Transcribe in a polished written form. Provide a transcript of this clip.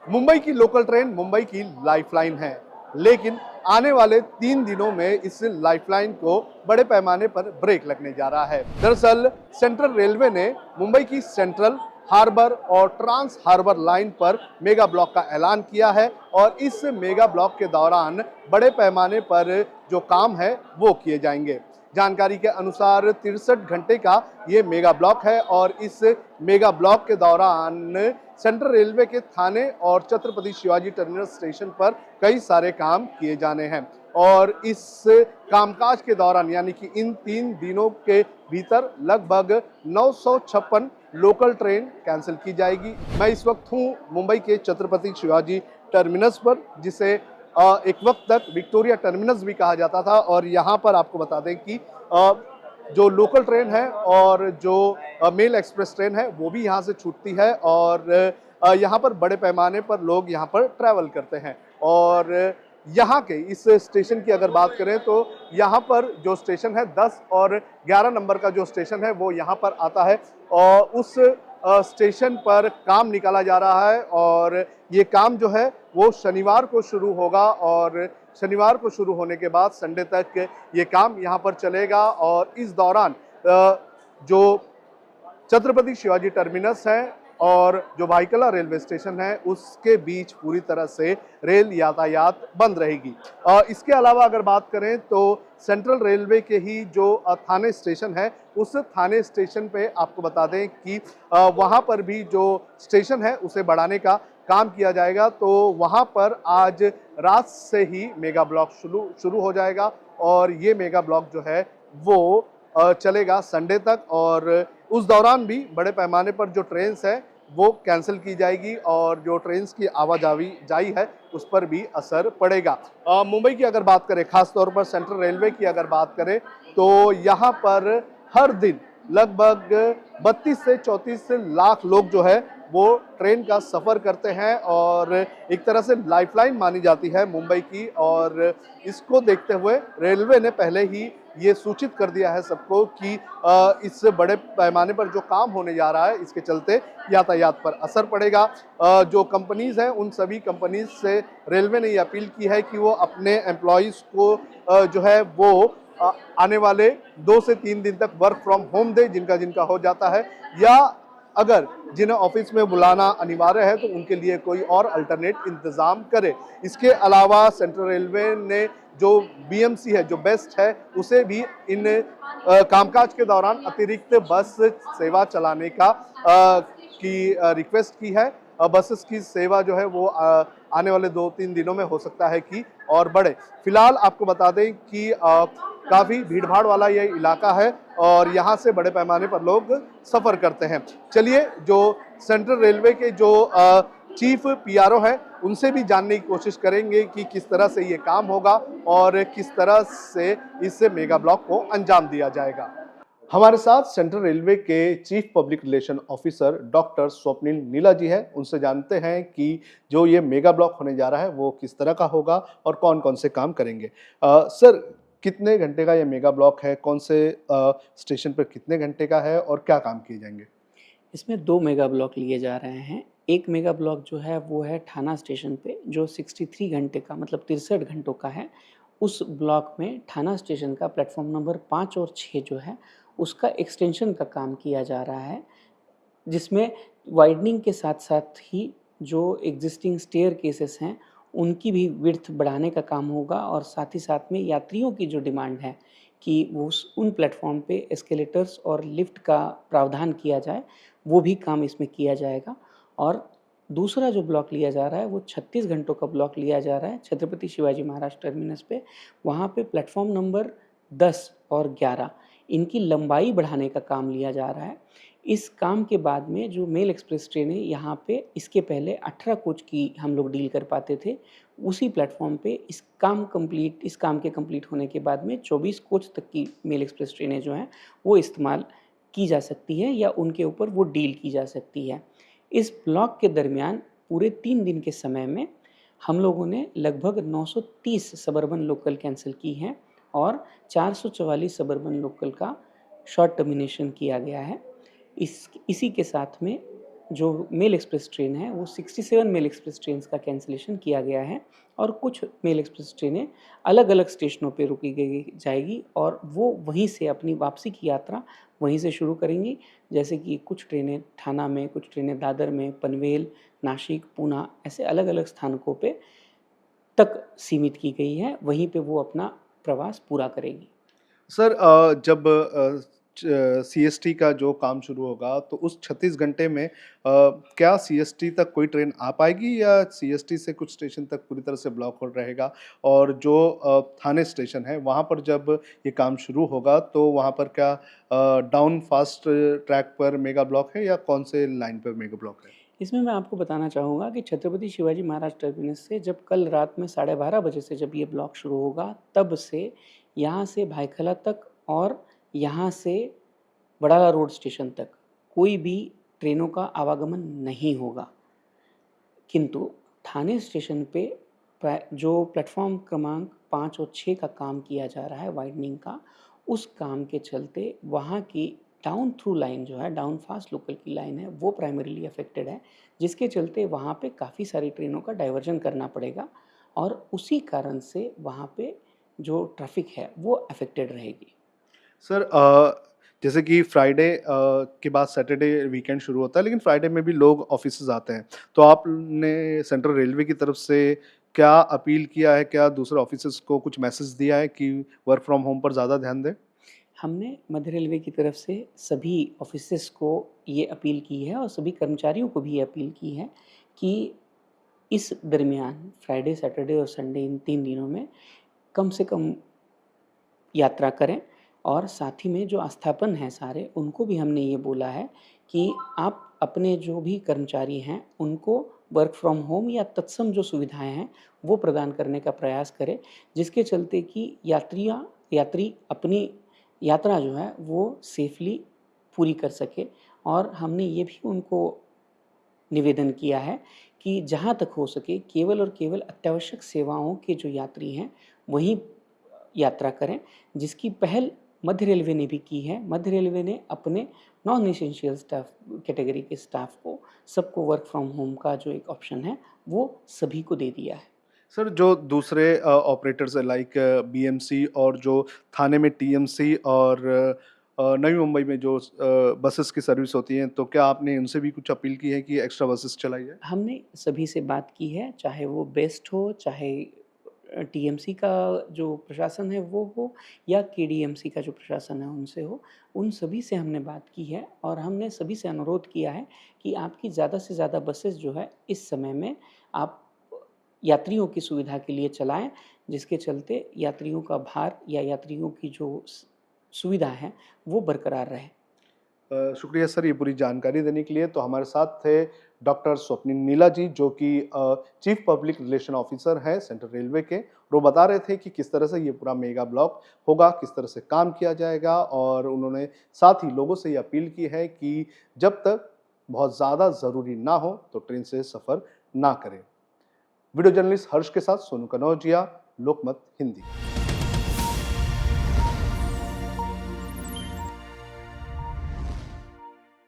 मुंबई की local train Mumbai की lifeline है, लेकिन आने वाले 3 दिनों में इस लाइफलाइन को बड़े पैमाने पर ब्रेक लगने जा रहा है। दरअसल सेंट्रल रेलवे ने मुंबई की सेंट्रल हार्बर और ट्रांस हार्बर लाइन पर मेगा ब्लॉक का ऐलान किया है और इस मेगा ब्लॉक के दौरान बड़े पैमाने पर जो काम है वो किए जाएंगे। जानकारी के अनुसार 63 घंटे का ये मेगा ब्लॉक है और इस मेगा ब्लॉक के दौरान सेंट्रल रेलवे के थाने और छत्रपति शिवाजी टर्मिनस स्टेशन पर कई सारे काम किए जाने हैं और इस कामकाज के दौरान यानी कि इन 3 दिनों के भीतर लगभग 956 लोकल ट्रेन कैंसिल की जाएगी। मैं इस वक्त हूँ मुंबई के छत्रपति शिवाजी टर्मिनस पर, जिसे एक वक्त तक विक्टोरिया टर्मिनस भी कहा जाता था और यहाँ पर आपको बता दें कि जो लोकल ट्रेन है और जो मेल एक्सप्रेस ट्रेन है वो भी यहाँ से छूटती है और यहाँ पर बड़े पैमाने पर लोग यहाँ पर ट्रैवल करते हैं। और यहाँ के इस स्टेशन की अगर बात करें तो यहाँ पर जो स्टेशन है 10 और 11 नंबर का जो स्टेशन है वो यहाँ पर आता है और उस स्टेशन पर काम निकाला जा रहा है और ये काम जो है वो शनिवार को शुरू होगा और शनिवार को शुरू होने के बाद संडे तक ये काम यहाँ पर चलेगा और इस दौरान जो छत्रपति शिवाजी टर्मिनस है और जो भाईकला रेलवे स्टेशन है उसके बीच पूरी तरह से रेल यातायात बंद रहेगी। इसके अलावा अगर बात करें तो सेंट्रल रेलवे के ही जो थाने स्टेशन है उस थाने स्टेशन पे आपको बता दें कि वहाँ पर भी जो स्टेशन है उसे बढ़ाने का काम किया जाएगा। तो वहाँ पर आज रात से ही मेगा ब्लॉक शुरू हो जाएगा और ये मेगा ब्लॉक जो है वो चलेगा संडे तक और उस दौरान भी बड़े पैमाने पर जो ट्रेन्स है वो कैंसिल की जाएगी और जो ट्रेन्स की आवाजाही है उस पर भी असर पड़ेगा। मुंबई की अगर बात करें, खास तौर पर सेंट्रल रेलवे की अगर बात करें तो यहाँ पर हर दिन लगभग 32 से 34 लाख लोग जो है वो ट्रेन का सफ़र करते हैं और एक तरह से लाइफलाइन मानी जाती है मुंबई की। और इसको देखते हुए रेलवे ने पहले ही ये सूचित कर दिया है सबको कि इस बड़े पैमाने पर जो काम होने जा रहा है इसके चलते यातायात पर असर पड़ेगा। जो कंपनीज़ हैं उन सभी कंपनीज से रेलवे ने ये अपील की है कि वो अपने एम्प्लॉयज़ को जो है वो आने वाले 2 से 3 दिन तक वर्क फ्रॉम होम दे, जिनका हो जाता है, या अगर जिन्हें ऑफिस में बुलाना अनिवार्य है तो उनके लिए कोई और अल्टरनेट इंतज़ाम करे। इसके अलावा सेंट्रल रेलवे ने जो बीएमसी है, जो बेस्ट है, उसे भी इन कामकाज के दौरान अतिरिक्त बस सेवा चलाने की रिक्वेस्ट की है। बसेस की सेवा जो है वो आने वाले 2-3 दिनों में हो सकता है कि और बढ़े। फिलहाल आपको बता दें कि काफ़ी भीड़भाड़ वाला ये इलाका है और यहाँ से बड़े पैमाने पर लोग सफ़र करते हैं। चलिए जो सेंट्रल रेलवे के जो चीफ पीआरओ है उनसे भी जानने की कोशिश करेंगे कि किस तरह से ये काम होगा और किस तरह से इस मेगा ब्लॉक को अंजाम दिया जाएगा। हमारे साथ सेंट्रल रेलवे के chief public relation officer doctor Swapnil Neela ji हैं। उनसे जानते हैं कि जो ये मेगा ब्लॉक होने जा रहा है वो किस तरह का होगा और कौन कौन से काम करेंगे। सर, कितने घंटे का ये मेगा ब्लॉक है, कौन से स्टेशन पर कितने घंटे का है और क्या काम किए जाएंगे? इसमें 2 मेगा ब्लॉक लिए जा रहे हैं। एक मेगा ब्लॉक जो है वो है थाना स्टेशन पे, जो 63 घंटे का मतलब 63 घंटों का है। उस ब्लॉक में थाना स्टेशन का प्लेटफ़ॉर्म नंबर 5 और 6 जो है उसका एक्सटेंशन का काम किया जा रहा है, जिसमें वाइडनिंग के साथ-साथ ही जो एग्ज़िस्टिंग स्टेयरकेसेस हैं उनकी भी विड्थ बढ़ाने का काम होगा और साथ ही साथ में यात्रियों की जो डिमांड है कि वो उन प्लेटफ़ॉर्म पे एस्केलेटर्स और लिफ्ट का प्रावधान किया जाए, वो भी काम इसमें किया जाएगा। और दूसरा जो ब्लॉक लिया जा रहा है वो 36 घंटों का ब्लॉक लिया जा रहा है छत्रपति शिवाजी महाराज टर्मिनस पे। वहाँ पे प्लेटफ़ॉर्म नंबर 10 और 11 इनकी लंबाई बढ़ाने का काम लिया जा रहा है। इस काम के बाद में जो मेल एक्सप्रेस ट्रेनें यहाँ पे इसके पहले 18 कोच की हम लोग डील कर पाते थे, उसी प्लेटफ़ॉर्म पे इस काम के कंप्लीट होने के बाद में 24 कोच तक की मेल एक्सप्रेस ट्रेनें जो हैं वो इस्तेमाल की जा सकती है या उनके ऊपर वो डील की जा सकती है। इस ब्लॉक के दरमियान पूरे 3 दिन के समय में हम लोगों ने लगभग 930 सबअर्बन लोकल कैंसिल की हैं और 444 सबअर्बन लोकल का शॉर्ट टर्मिनेशन किया गया है। इसी के साथ में जो मेल एक्सप्रेस ट्रेन है वो 67 मेल एक्सप्रेस ट्रेन का कैंसिलेशन किया गया है और कुछ मेल एक्सप्रेस ट्रेनें अलग-अलग स्टेशनों पे रुकी गई जाएगी और वो वहीं से अपनी वापसी की यात्रा वहीं से शुरू करेंगी। जैसे कि कुछ ट्रेनें थाना में, कुछ ट्रेनें दादर में, पनवेल, नासिक, पूना ऐसे अलग-अलग स्थानकों पे तक सीमित की गई है, वहीं पे वो अपना प्रवास पूरा करेगी। सर जब सीएसटी का जो काम शुरू होगा तो उस 36 घंटे में क्या सीएसटी तक कोई ट्रेन आ पाएगी या सीएसटी से कुछ स्टेशन तक पूरी तरह से ब्लॉक हो रहेगा? और जो थाने स्टेशन है वहाँ पर जब ये काम शुरू होगा तो वहाँ पर क्या डाउन फास्ट ट्रैक पर मेगा ब्लॉक है या कौन से लाइन पर मेगा ब्लॉक है? इसमें मैं आपको बताना चाहूँगा कि छत्रपति शिवाजी महाराज टर्मिनस से जब कल रात में 12:30 बजे से जब ये ब्लॉक शुरू होगा, तब से यहाँ से भायखला तक और यहाँ से वडाला रोड स्टेशन तक कोई भी ट्रेनों का आवागमन नहीं होगा। किंतु थाने स्टेशन पे जो प्लेटफॉर्म क्रमांक 5 और 6 का काम किया जा रहा है वाइडनिंग का, उस काम के चलते वहाँ की डाउन थ्रू लाइन जो है, डाउन फास्ट लोकल की लाइन है, वो प्राइमरीली अफेक्टेड है, जिसके चलते वहाँ पे काफ़ी सारी ट्रेनों का डाइवर्जन करना पड़ेगा और उसी कारण से वहाँ पे जो ट्रैफिक है वो अफेक्टेड रहेगी। सर जैसे कि फ्राइडे के बाद सैटरडे वीकेंड शुरू होता है लेकिन फ्राइडे में भी लोग ऑफिसेज आते हैं तो आपने सेंट्रल रेलवे की तरफ से क्या अपील किया है, क्या दूसरे ऑफिसेज को कुछ मैसेज दिया है कि वर्क फ्रॉम होम पर ज़्यादा ध्यान दें? हमने मध्य रेलवे की तरफ से सभी ऑफिसेस को ये अपील की है और सभी कर्मचारियों को भी ये अपील की है कि इस दरमियान फ्राइडे, सैटरडे और संडे इन 3 दिनों में कम से कम यात्रा करें और साथ ही में जो आस्थापन हैं सारे, उनको भी हमने ये बोला है कि आप अपने जो भी कर्मचारी हैं, उनको वर्क फ्रॉम होम या तत्सम जो सुविधाएँ हैं, वो प्रदान करने का प्रयास करें, जिसके चलते कि यात्री अपनी यात्रा जो है, वो सेफ़ली पूरी कर सके और हमने ये भी उनको निवेदन किया है कि जहाँ तक हो सके केवल और केवल अत्यावश्यक सेवाओं के जो यात्री हैं, वही यात्रा करें, जिसकी पहल मध्य रेलवे ने भी की है। मध्य रेलवे ने अपने नॉन एसेंशियल स्टाफ कैटेगरी के स्टाफ को सबको वर्क फ्रॉम होम का जो एक ऑप्शन है, वो सभी को दे दिया है। सर जो दूसरे ऑपरेटर्स है लाइक बीएमसी और जो थाने में टीएमसी और नवी मुंबई में जो बसेस की सर्विस होती हैं तो क्या आपने उनसे भी कुछ अपील की है कि एक्स्ट्रा बसेस चलाई जाए? हमने सभी से बात की है, चाहे वो बेस्ट हो, चाहे टीएमसी का जो प्रशासन है वो हो या केडीएमसी का जो प्रशासन है उनसे हो, उन सभी से हमने बात की है और हमने सभी से अनुरोध किया है कि आपकी ज़्यादा से ज़्यादा बसेस जो है इस समय में आप यात्रियों की सुविधा के लिए चलाएँ, जिसके चलते यात्रियों का भार या यात्रियों की जो सुविधा है, वो बरकरार रहे। शुक्रिया सर ये पूरी जानकारी देने के लिए। तो हमारे साथ थे डॉक्टर स्वप्निल नीला जी जो कि चीफ पब्लिक रिलेशन ऑफिसर हैं सेंट्रल रेलवे के। और वो बता रहे थे कि किस तरह से ये पूरा मेगा ब्लॉक होगा, किस तरह से काम किया जाएगा और उन्होंने साथ ही लोगों से ये अपील की है कि जब तक बहुत ज़्यादा ज़रूरी ना हो तो ट्रेन से सफ़र ना करें। वीडियो जर्नलिस्ट हर्ष के साथ सोनू कनौजिया, लोकमत हिंदी।